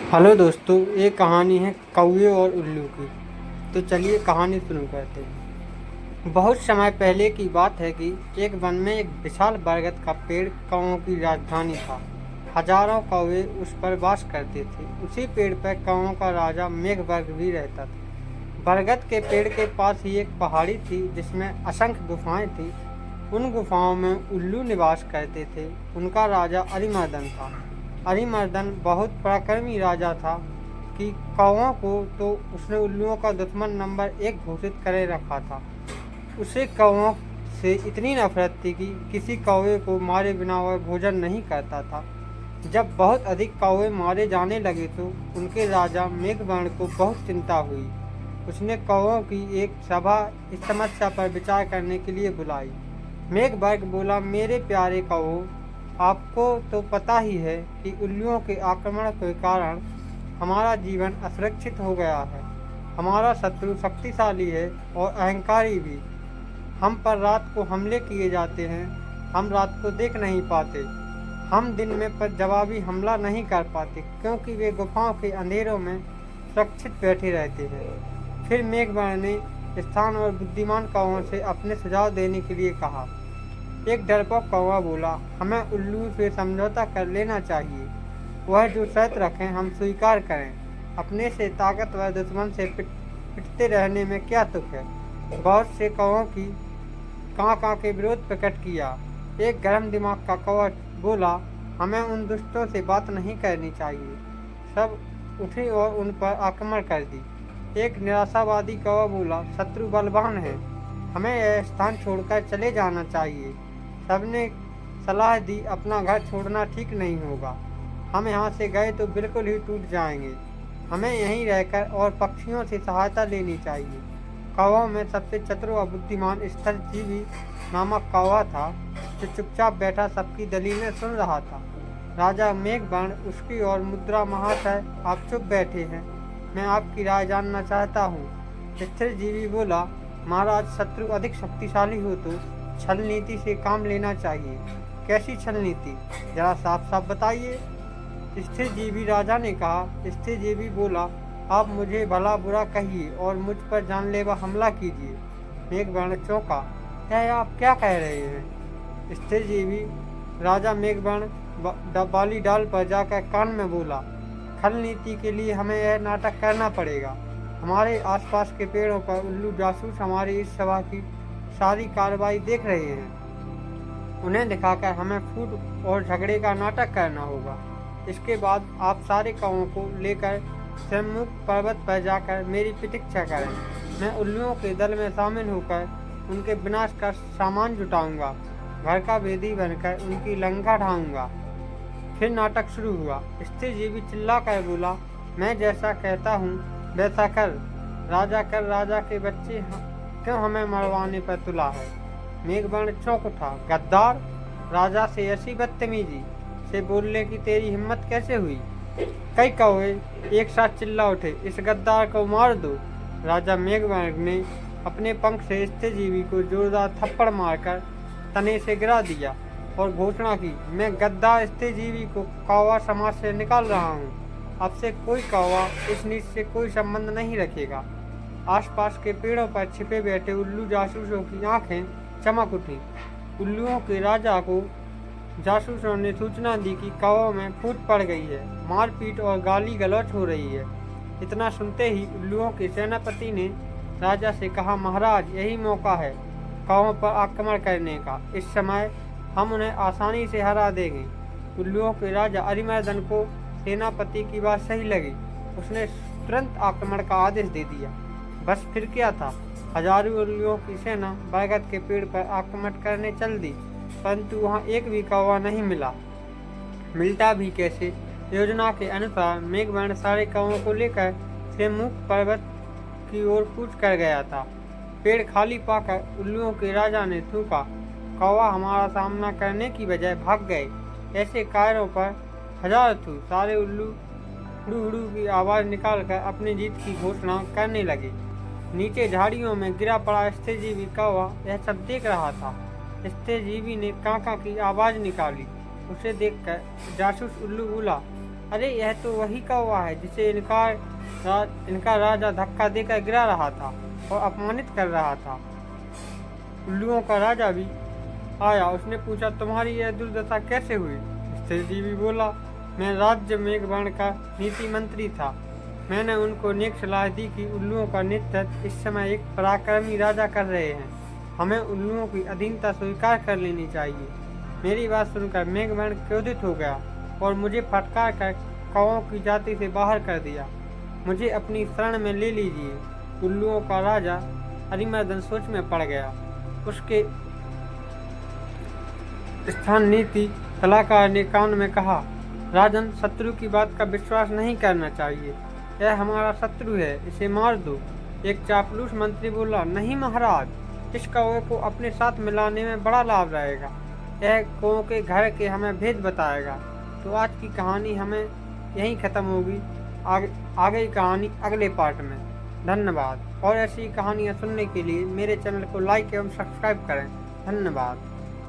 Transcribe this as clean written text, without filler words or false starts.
Hello दोस्तों, ये कहानी है कौवे और उल्लू की। तो चलिए कहानी शुरू करते हैं। बहुत समय पहले की बात है कि एक वन में एक विशाल बरगद का पेड़ कौवों की राजधानी था। हजारों कौवे उस पर वास करते थे। उसी पेड़ पर कौवों का राजा मेघवर्ग भी रहता था। बरगद के पेड़ के पास ही एक पहाड़ी थी जिसमें असंख्य गुफाएं थी। उन गुफाओं में उल्लू निवास करते थे। उनका राजा अरिमर्दन था। अरिमर्दन बहुत पराक्रमी राजा था कि कौवों को तो उसने उल्लुओं का दुश्मन नंबर 1 घोषित करे रखा था। उसे कौवों से इतनी नफरत थी कि किसी कौवे को मारे बिना वह भोजन नहीं करता था। जब बहुत अधिक कौवे मारे जाने लगे तो उनके राजा मेघवर्ण को बहुत चिंता हुई। उसने कौवों की एक सभा इस समस्या पर विचार करने के लिए बुलाई। मेघवर्ग बोला, मेरे प्यारे कौवों, आपको तो पता ही है कि उल्लुओं के आक्रमण के कारण हमारा जीवन असुरक्षित हो गया है। हमारा शत्रु शक्तिशाली है और अहंकारी भी। हम पर रात को हमले किए जाते हैं। हम रात को देख नहीं पाते। हम दिन में पर जवाबी हमला नहीं कर पाते क्योंकि वे गुफाओं के अंधेरों में सुरक्षित बैठे रहते हैं। फिर मेघवर्ण ने स्थान और बुद्धिमान कौवों से अपने सुझाव देने के लिए कहा। एक डरपोक कौवा बोला, हमें उल्लू से समझौता कर लेना चाहिए। वह जो शर्त रखें हम स्वीकार करें। अपने से ताकतवर दुश्मन से पिटते रहने में क्या तुक है। बहुत से कौवों की कां के विरोध प्रकट किया। एक गर्म दिमाग का कौवा बोला, हमें उन दुष्टों से बात नहीं करनी चाहिए। सब उठे और उन पर आक्रमण कर दी। एक निराशावादी कौवा बोला, शत्रु बलवान है, हमें यह स्थान छोड़कर चले जाना चाहिए। सबने सलाह दी, अपना घर छोड़ना ठीक नहीं होगा। हम यहाँ से गए तो बिल्कुल ही टूट जाएंगे। हमें यहीं रहकर और पक्षियों से सहायता लेनी चाहिए। कौवों में सबसे चतुर और बुद्धिमान स्थलजीवी नामक कौवा था जो चुपचाप बैठा सबकी दलीलें सुन रहा था। राजा मेघवर्ण उसकी ओर मुद्रा, महाशय आप चुप बैठे हैं, मैं आपकी राय जानना चाहता हूँ। स्थिरजीवी बोला, महाराज, शत्रु अधिक शक्तिशाली हो तो छल नीति से काम लेना चाहिए। कैसी छल नीति, जरा साफ साफ बताइए। स्थिरजीवी राजा ने कहा। स्थिरजीवी बोला, आप मुझे भला बुरा कहिए और मुझ पर जानलेवा हमला कीजिए। मेघवर्ण चौंका, क्या आप क्या कह रहे हैं। स्थिरजीवी राजा मेघवर्ण बाली डाल पर जाकर कान में बोला, छल नीति के लिए हमें यह नाटक करना पड़ेगा। हमारे आसपास के पेड़ों पर उल्लू जासूस हमारी इस सभा की सारी कार्रवाई देख रहे हैं। उन्हें दिखाकर हमें फूट और झगड़े का नाटक करना होगा। इसके बाद आप सारे कौवों को लेकर सम्मुख पर्वत पर जाकर मेरी प्रतीक्षा करें। मैं उल्लुओं के दल में शामिल होकर उनके विनाश का सामान जुटाऊंगा। घर का भेदी बनकर उनकी लंका ढाऊंगा। फिर नाटक शुरू हुआ। स्थिरजीवी चिल्ला कर बोला, मैं जैसा कहता हूँ वैसा कर। राजा के बच्चे क्यों हमें मरवाने पर तुला है। मेघवर्ण चौंक उठा। गद्दार, राजा से ऐसी बदतमीजी से बोलने की तेरी हिम्मत कैसे हुई। कई कौवे एक साथ चिल्ला उठे, इस गद्दार को मार दो। राजा मेघवर्ण ने अपने पंख से स्थिरजीवी को जोरदार थप्पड़ मारकर तने से गिरा दिया और घोषणा की, मैं गद्दार स्थिरजीवी को कौवा समाज से निकाल रहा हूँ। अब से कोई कौवा इस नीच से कोई संबंध नहीं रखेगा। आसपास के पेड़ों पर छिपे बैठे उल्लू जासूसों की आंखें चमक उठी। उल्लुओं के राजा को जासूसों ने सूचना दी कि कौवों में फूट पड़ गई है, मारपीट और गाली गलौच हो रही है। इतना सुनते ही उल्लुओं के सेनापति ने राजा से कहा, महाराज, यही मौका है कौवों पर आक्रमण करने का। इस समय हम उन्हें आसानी से हरा देंगे। उल्लुओं के राजा अरिमर्दन को सेनापति की बात सही लगी। उसने तुरंत आक्रमण का आदेश दे दिया। बस फिर क्या था, हजारों उल्लुओं की सेना बरगद के पेड़ पर आक्रमण करने चल दी, परंतु वहां एक भी कौवा नहीं मिला। मिलता भी कैसे। योजना के अनुसार मेघवर्ण सारे कौवों को लेकर सम्मुख पर्वत की ओर कूच कर गया था। पेड़ खाली पाकर उल्लुओं के राजा ने थूका, कौवा हमारा सामना करने की बजाय भाग गए। ऐसे कार्यों पर हजार थू। सारे उल्लू हुड़ू की आवाज़ निकालकर अपनी जीत की घोषणा करने लगे। नीचे झाड़ियों में गिरा पड़ा स्थिरजीवी कौवा यह सब देख रहा था। स्थिरजीवी ने काका की आवाज़ निकाली। उसे देखकर जासूस उल्लू बोला, अरे यह तो वही कौवा है जिसे इनका राजा धक्का देकर गिरा रहा था और अपमानित कर रहा था। उल्लुओं का राजा भी आया। उसने पूछा, तुम्हारी यह दुर्दशा कैसे हुई? स्थिरजीवी बोला, मैं राज्य मेघवर्ण का नीति मंत्री था। मैंने उनको नेक सलाह दी कि उल्लुओं का नेतृत्व इस समय एक पराक्रमी राजा कर रहे हैं। हमें उल्लुओं की अधीनता स्वीकार कर लेनी चाहिए। मेरी बात सुनकर मेघवर्ण क्रोधित हो गया और मुझे फटकार कर कौवों की जाति से बाहर कर दिया। मुझे अपनी शरण में ले लीजिए। उल्लुओं का राजा अरिमर्दन सोच में पड़ गया। उसके स्थान नीति सलाहकार ने कान में कहा, राजन, शत्रु की बात का विश्वास नहीं करना चाहिए। यह हमारा शत्रु है, इसे मार दो। एक चापलूस मंत्री बोला, नहीं महाराज, इस कौवे को अपने साथ मिलाने में बड़ा लाभ रहेगा। यह कौवों के घर के हमें भेद बताएगा। तो आज की कहानी हमें यहीं ख़त्म होगी। आगे की कहानी अगले पार्ट में। धन्यवाद। और ऐसी कहानियाँ सुनने के लिए मेरे चैनल को लाइक एवं सब्सक्राइब करें। धन्यवाद।